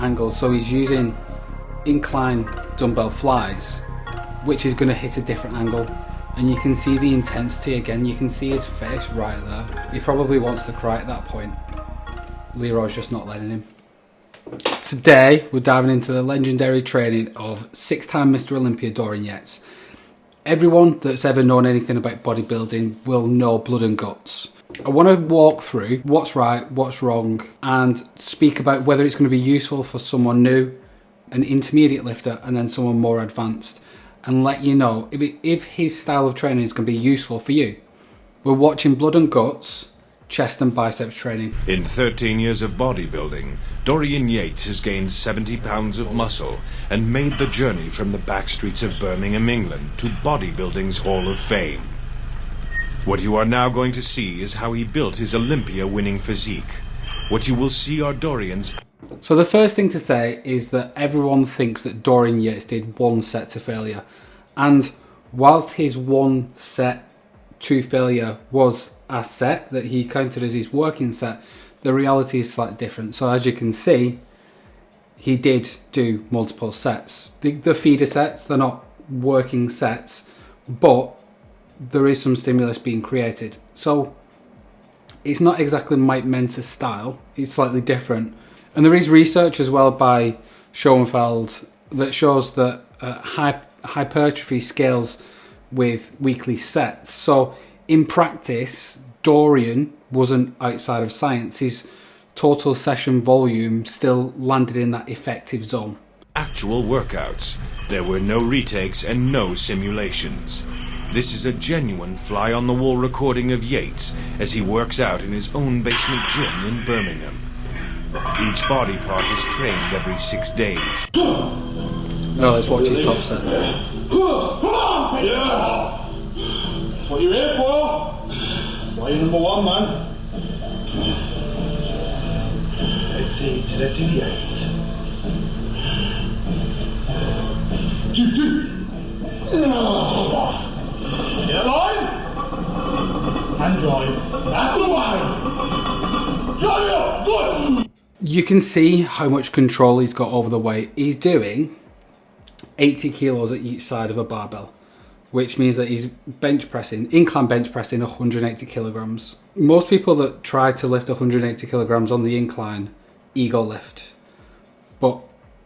angles. So he's using incline dumbbell flies, which is going to hit a different angle. And you can see the intensity again. You can see his face right there. He probably wants to cry at that point. Leroy's just not letting him. Today, we're diving into the legendary training of six-time Mr. Olympia Dorian Yates. Everyone that's ever known anything about bodybuilding will know blood and guts. I want to walk through what's right, what's wrong, and speak about whether it's going to be useful for someone new, an intermediate lifter, and then someone more advanced, and let you know if his style of training is going to be useful for you. We're watching blood and guts, chest and biceps training. In 13 years of bodybuilding, Dorian Yates has gained 70 pounds of muscle and made the journey from the back streets of Birmingham, England to bodybuilding's Hall of Fame. What you are now going to see is how he built his Olympia-winning physique. What you will see are Dorian's... So the first thing to say is that everyone thinks that Dorian Yates did one set to failure. And whilst his one set to failure was a set that he counted as his working set, the reality is slightly different. So as you can see, he did do multiple sets. The feeder sets, they're not working sets, but there is some stimulus being created. So it's not exactly Mike Mentor's style, it's slightly different. And there is research as well by Schoenfeld that shows that hypertrophy scales with weekly sets. So in practice, Dorian wasn't outside of science. His total session volume still landed in that effective zone. Actual workouts. There were no retakes and no simulations. This is a genuine fly-on-the-wall recording of Yates as he works out in his own basement gym in Birmingham. Each body part is trained every 6 days. Now let's watch his top set. Come on! Yeah! What are you here for? Fly number one, man. Let's see the eight. Get a line! And join. That's the line! Drive it up! Good! You can see how much control he's got over the weight. He's doing 80 kilos at each side of a barbell, which means that he's incline bench pressing 180 kilograms. Most people that try to lift 180 kilograms on the incline ego lift, but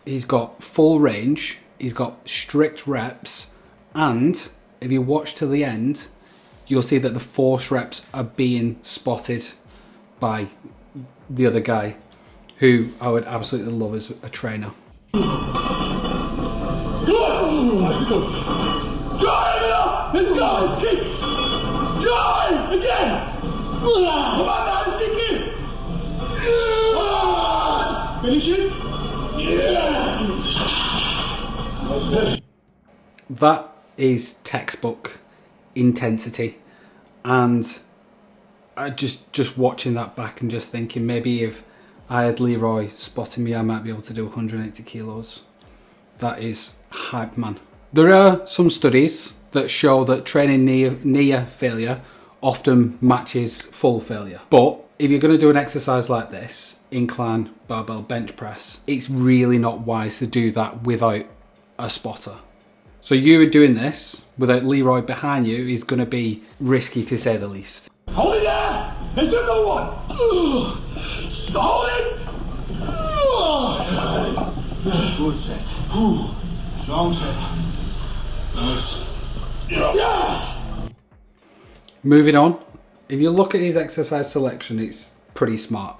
he's got full range, he's got strict reps, and if you watch to the end, you'll see that the force reps are being spotted by the other guy, who I would absolutely love as a trainer. Good! Let's go! Drive it up! Let's go! Let's kick! Drive! Again! Come on now, let's kick it! Finish it! Yeah! That is textbook intensity, and I just watching that back and just thinking maybe if I had Leroy spotting me, I might be able to do 180 kilos. That is hype, man. There are some studies that show that training near failure often matches full failure. But if you're going to do an exercise like this, incline barbell bench press, it's really not wise to do that without a spotter. So you doing this without Leroy behind you is going to be risky, to say the least. Hold it there! There's another one! Hold it! Good set. Strong set. Nice. Yeah! Moving on, if you look at his exercise selection, it's pretty smart.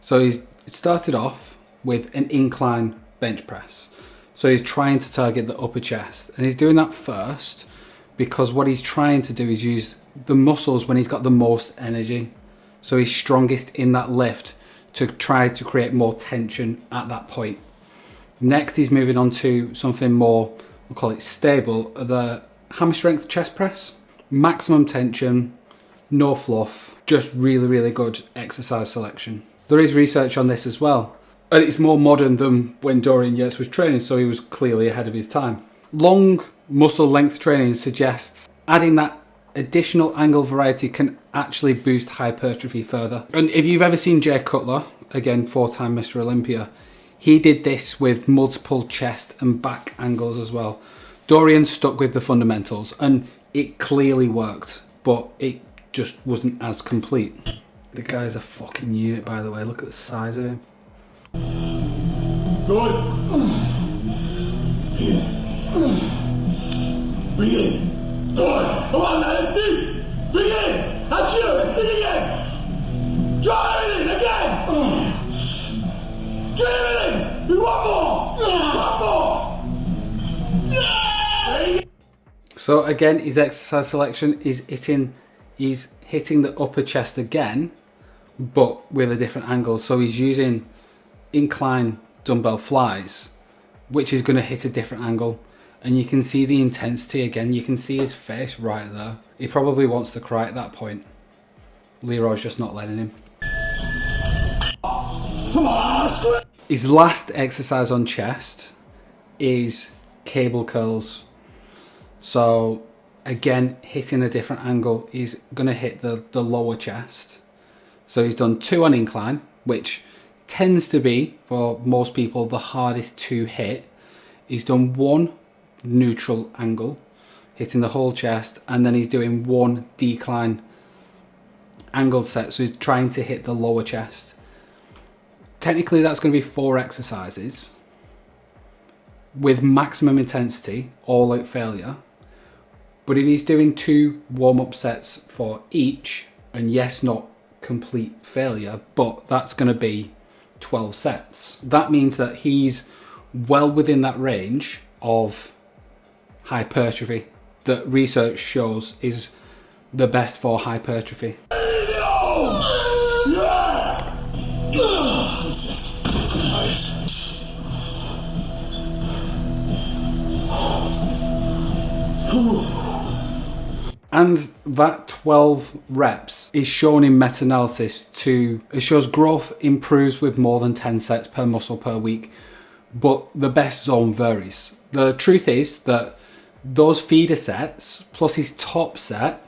So he's started off with an incline bench press. So he's trying to target the upper chest, and he's doing that first because what he's trying to do is use the muscles when he's got the most energy. So he's strongest in that lift to try to create more tension at that point. Next, he's moving on to something more, we'll call it stable, the hammer strength chest press. Maximum tension, no fluff, just really, really good exercise selection. There is research on this as well, and it's more modern than when Dorian Yates was training, so he was clearly ahead of his time. Long muscle length training suggests adding that additional angle variety can actually boost hypertrophy further. And if you've ever seen Jay Cutler, again 4-time Mr. Olympia, He did this with multiple chest and back angles as well. Dorian stuck with the fundamentals and it clearly worked, but it just wasn't as complete. The guy's a fucking unit, by the way. Look at the size of him. Good. Begin. Good. Come on, man, let's dig. Begin. That's you. Let's dig again. Drive it in again. Give it in. Do one more. One more. So again, his exercise selection is he's hitting the upper chest again, but with a different angle. So he's using incline dumbbell flies, which is going to hit a different angle. And you can see the intensity again. You can see his face right there. He probably wants to cry at that point. Leroy's just not letting him. Come on. His last exercise on chest is cable curls. So again, hitting a different angle, he's going to hit the lower chest. So he's done 2 on incline, which tends to be, for most people, the hardest to hit. He's done 1 neutral angle, hitting the whole chest, and then he's doing 1 decline angle set. So he's trying to hit the lower chest. Technically, that's going to be 4 exercises with maximum intensity, all out failure. But if he's doing 2 warm-up sets for each, and yes, not complete failure, but that's going to be 12 sets. That means that he's well within that range of hypertrophy that research shows is the best for hypertrophy. And that 12 reps is shown in meta-analysis it shows growth improves with more than 10 sets per muscle per week, but the best zone varies. The truth is that those feeder sets plus his top set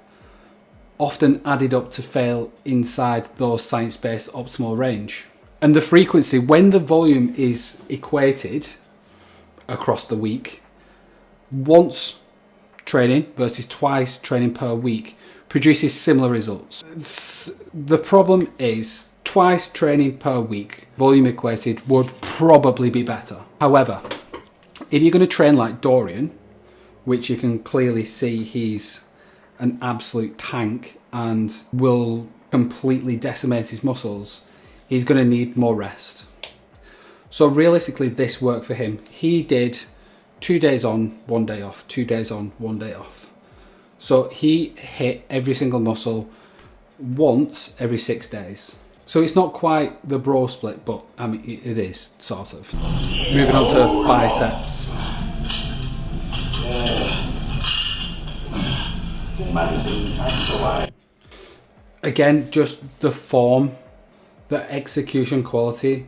often added up to fail inside those science-based optimal range. And the frequency, when the volume is equated across the week, once training versus twice training per week produces similar results. The problem is twice training per week, volume equated, would probably be better. However, if you're going to train like Dorian, which you can clearly see he's an absolute tank and will completely decimate his muscles, he's going to need more rest. So realistically, this worked for him. He did 2 days on, 1 day off, 2 days on, 1 day off. So he hit every single muscle once every 6 days. So it's not quite the bro split, but I mean, it is, sort of. Moving on to biceps. Again, just the form, the execution quality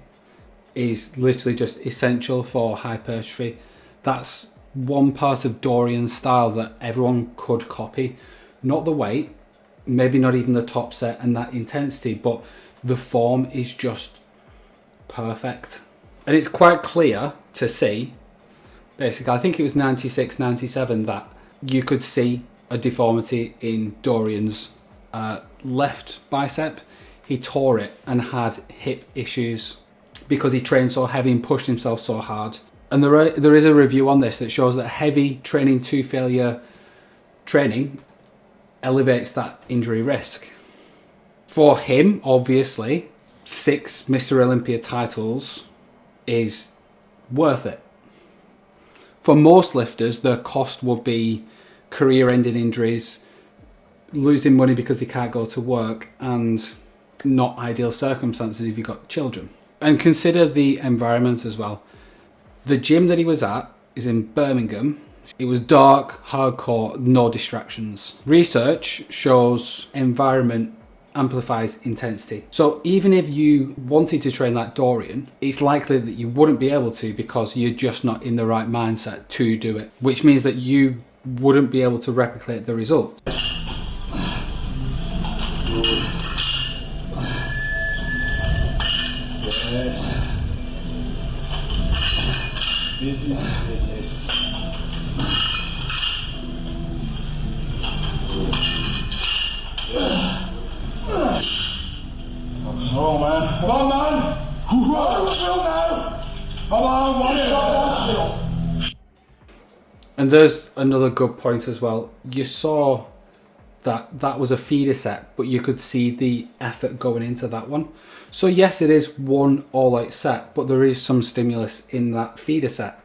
is literally just essential for hypertrophy. That's one part of Dorian's style that everyone could copy. Not the weight, maybe not even the top set and that intensity, but the form is just perfect. And it's quite clear to see, basically, I think it was 96, 97, that you could see a deformity in Dorian's left bicep. He tore it and had hip issues because he trained so heavy and pushed himself so hard. And there is a review on this that shows that heavy training to failure training elevates that injury risk. For him, obviously, 6 Mr. Olympia titles is worth it. For most lifters, the cost would be career-ending injuries, losing money because they can't go to work, and not ideal circumstances if you've got children. And consider the environment as well. The gym that he was at is in Birmingham. It was dark, hardcore, no distractions. Research shows environment amplifies intensity. So even if you wanted to train like Dorian, it's likely that you wouldn't be able to because you're just not in the right mindset to do it, which means that you wouldn't be able to replicate the result. Yes. Business. Come on, man. Come on, man. Come on, one shot, one kill. And there's another good point as well. You saw that was a feeder set, but you could see the effort going into that one. So yes, it is one all-out set, but there is some stimulus in that feeder set.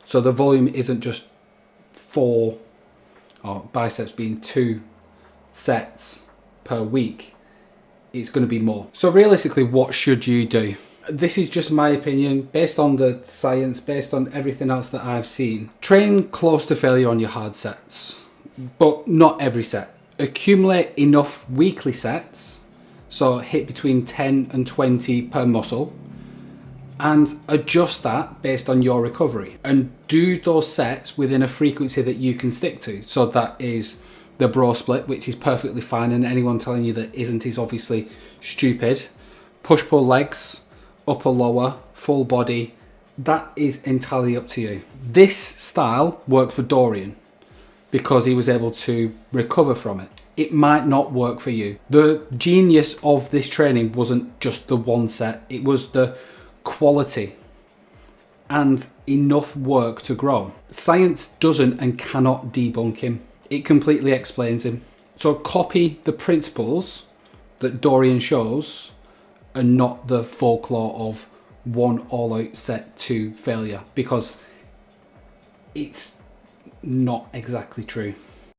So the volume isn't just 4, or biceps being 2 sets per week. It's going to be more. So realistically, what should you do? This is just my opinion, based on the science, based on everything else that I've seen. Train close to failure on your hard sets, but not every set. Accumulate enough weekly sets, so hit between 10 and 20 per muscle, and adjust that based on your recovery. And do those sets within a frequency that you can stick to. So that is the bro split, which is perfectly fine, and anyone telling you that isn't is obviously stupid. Push-pull legs, upper lower, full body, that is entirely up to you. This style worked for Dorian because he was able to recover from it. It might not work for you. The genius of this training wasn't just the one set, it was the quality and enough work to grow. Science doesn't and cannot debunk him. It completely explains him. So copy the principles that Dorian shows and not the folklore of one all-out set to failure, because it's not exactly true.